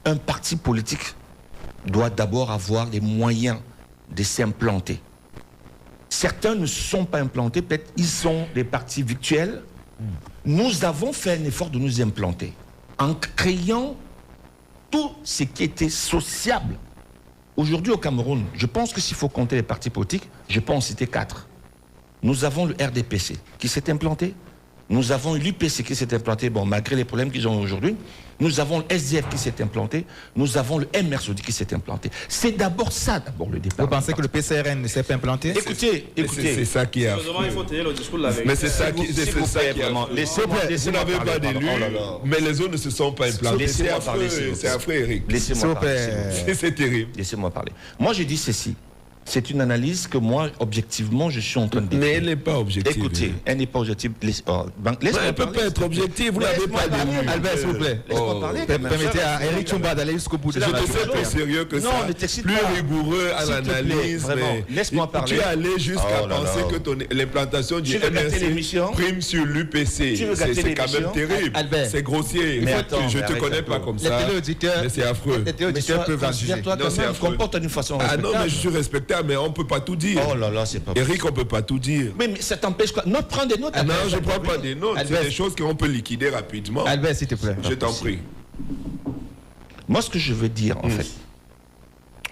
un parti politique doit d'abord avoir les moyens de s'implanter. Certains ne se sont pas implantés, peut-être ils sont des partis virtuels. Nous avons fait un effort de nous implanter en créant tout ce qui était sociable. Aujourd'hui au Cameroun, je pense que s'il faut compter les partis politiques, je peux en citer 4. Nous avons le RDPC qui s'est implanté. Nous avons l'UPC qui s'est implanté, bon, malgré les problèmes qu'ils ont aujourd'hui. Nous avons le SDF qui s'est implanté. Nous avons le MRSOD qui s'est implanté. C'est d'abord ça, d'abord, le départ. Vous pensez que le PCRN ne s'est pas implanté? Écoutez. C'est ça qui a... Il faut tenir le discours de la vérité. Mais c'est ça qui a... Vous n'avez pas d'élu, mais les autres ne se sont pas implantés. C'est affreux, Eric. Laissez-moi parler. C'est terrible. Laissez-moi parler. Moi, j'ai dit ceci. C'est une analyse que moi, objectivement, je suis en train de décrire. Mais elle n'est pas objective. Écoutez, elle n'est pas objective. Elle ne peut pas être objective. Vous n'avez pas d'élu. Albert, s'il vous plaît. Laisse-moi parler. Permettez à Eric Chumba d'aller jusqu'au bout de la Je te sais plus sérieux que ça. Non, ne t'excite plus pas. rigoureux à l'analyse. Laisse-moi parler. Tu es allé jusqu'à penser que l'implantation du MRC prime sur l'UPC. C'est quand même terrible. C'est grossier. Je ne te connais pas comme ça. Mais c'est affreux. Les téléauditeurs peuvent en juger. Toi, quand même, comporte d'une façon respectable. Ah non, mais je suis respectable, mais on ne peut pas tout dire. Oh là là, c'est pas Eric, on ne peut pas tout dire. Mais ça t'empêche quoi? Non, prends des notes. Non, je ne prends pas des notes. C'est des choses qu'on peut liquider rapidement. Albert, s'il te plaît. Je t'en prie. Moi, ce que je veux dire, en fait,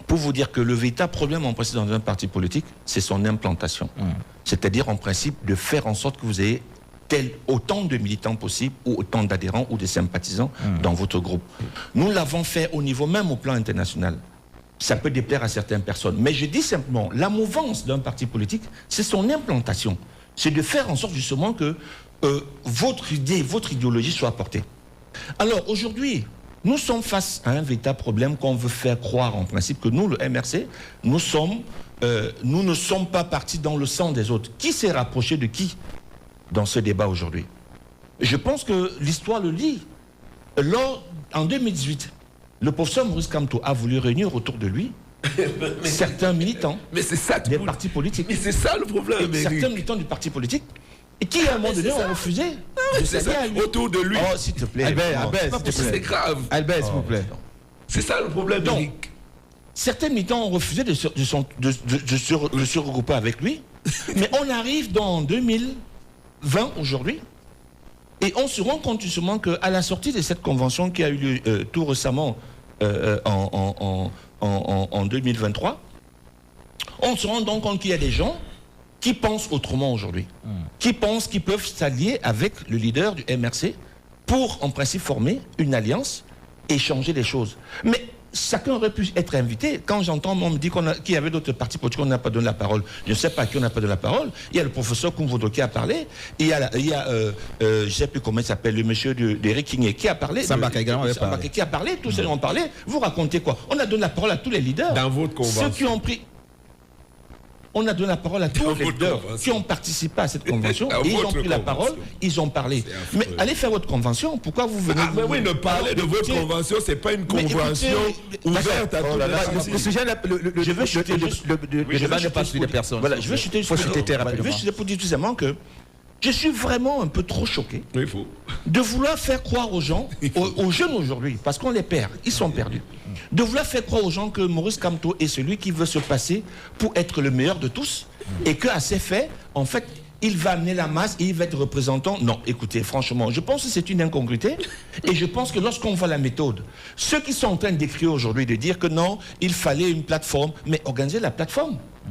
pour vous dire que le véritable problème, en principe, dans un parti politique, c'est son implantation. C'est-à-dire, en principe, de faire en sorte que vous ayez autant de militants possible, ou autant d'adhérents ou de sympathisants dans votre groupe. Nous l'avons fait au niveau, même au plan international. Ça peut déplaire à certaines personnes. Mais je dis simplement, la mouvance d'un parti politique, c'est son implantation. C'est de faire en sorte justement que votre idée, votre idéologie soit portée. Alors aujourd'hui, nous sommes face à un véritable problème qu'on veut faire croire en principe que nous, le MRC, nous ne sommes pas partis dans le sang des autres. Qui s'est rapproché de qui dans ce débat aujourd'hui? Je pense que l'histoire le dit. En 2018, le professeur Maurice Kamto a voulu réunir autour de lui certains militants des partis politiques. Mais c'est ça le problème. Certains militants du parti politique et qui, à un moment donné, ont refusé de s'allier à lui. Autour de lui. Oh, s'il te plaît. Albert, s'il te plaît. C'est grave. Albert, s'il vous plaît. C'est ça le problème, Donc, Eric. certains militants ont refusé de se regrouper avec lui. Mais on arrive dans 2020 aujourd'hui. Et on se rend compte justement qu'à la sortie de cette convention qui a eu lieu tout récemment en 2023, on se rend donc compte qu'il y a des gens qui pensent autrement aujourd'hui, qui pensent qu'ils peuvent s'allier avec le leader du MRC pour en principe former une alliance et changer les choses. Mais chacun aurait pu être invité. Quand j'entends, on me dit qu'il y avait d'autres partis politiques qu'on n'a pas donné la parole. Je ne sais pas à qui on n'a pas donné la parole. Il y a le professeur Koumvodo qui a parlé. Il y a je ne sais plus comment il s'appelle, le monsieur d'Eric Kingé qui a parlé. Sambaka également avait parlé. Qui a parlé, tous ceux qui ont parlé. Vous racontez quoi? On a donné la parole à tous les leaders. Dans votre convention. Ceux qui ont pris... On a donné la parole à tous les leaders qui ont participé à cette convention. Et ils ont pris la parole, ils ont parlé. Mais allez faire votre convention. Pourquoi vous venez... mais oui, ne parler de votre convention, ce n'est pas une convention ouverte à toute la société. Le sujet, le débat n'est pas sur les personnes. Voilà, je veux chuter pour dire tout simplement que je suis vraiment un peu trop choqué de vouloir faire croire aux gens, aux jeunes aujourd'hui, parce qu'on les perd, ils sont perdus, de vouloir faire croire aux gens que Maurice Kamto est celui qui veut se passer pour être le meilleur de tous, et qu'à ces faits, en fait, il va amener la masse et il va être représentant. Non, écoutez, franchement, je pense que c'est une incongruité, et je pense que lorsqu'on voit la méthode, ceux qui sont en train d'écrire aujourd'hui, de dire que non, il fallait une plateforme, mais organiser la plateforme.